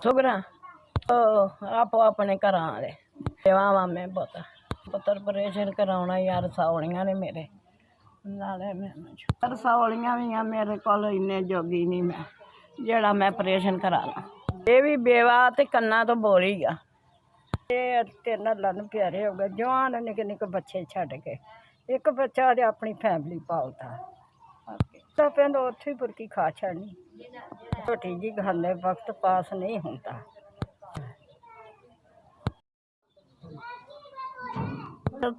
सुगरा आपो अपने घर वाले सेवावां में बहुत पुत्र ऑपरेशन कराउणा यार सौलियां ने मेरे नाले मैं रसौलियां भी आ मेरे को इन्ने जोगी नहीं मैं जेड़ा मैं ऑपरेशन करा ला। ये भी बेवा ते कन्ना तो बोल ही गया। ये तीन लन प्यारे हो गए जवान निके निके बच्चे छड़ के एक बच्चा ते अपनी फैमिली पालता तो पिंड उत्थे बुरकी खा छड़नी रोटी जी खाने वक्त पास नहीं होता।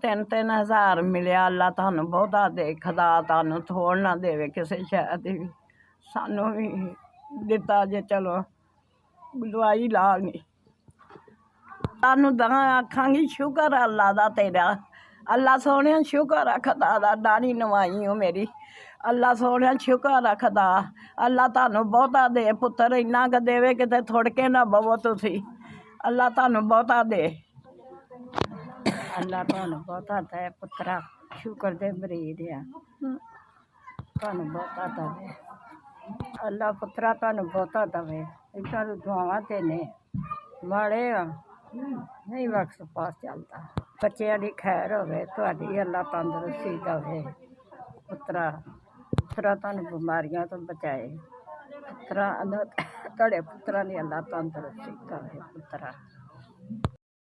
तीन तीन हज़ार मिलिया अल्लाह तुहानू बहुता दे खुदा तुहानू थोड़ ना देवे किसी शह दी भी सानू भी दिता जे चलो दवाई लागी सानू दगा आखांगी शुकर अल्लाह दा तेरा अल्लाह सोने शुकर है खुदा दा दानी नवाई हो मेरी अल्लाह सोने शुकर है खुदा अल्लाह तुहानू बहुता दे पुत्र इन्ना क देवे किते थोड़के ना बवो तुसी अल्लाह तुहानू बहुता दे अल्लाह तुहानू बहुता दे पुत्रा शुकर दे मरीद आ तुहानू बहुता दवे अल्लाह पुत्रा तुहानू बहुता दवे इतना दुआवां देने माड़े नहीं वक्त पास चलता बच्चों की खैर होवे तुहाडी अल्लाह तंदुरुस्ती दवे पुत्रा पुत्रा तुहानू बीमारियों तो बचाए पुत्रा तुहाडे पुत्रा ने अल्लाह तंदुरुस्ती दवे पुत्रा।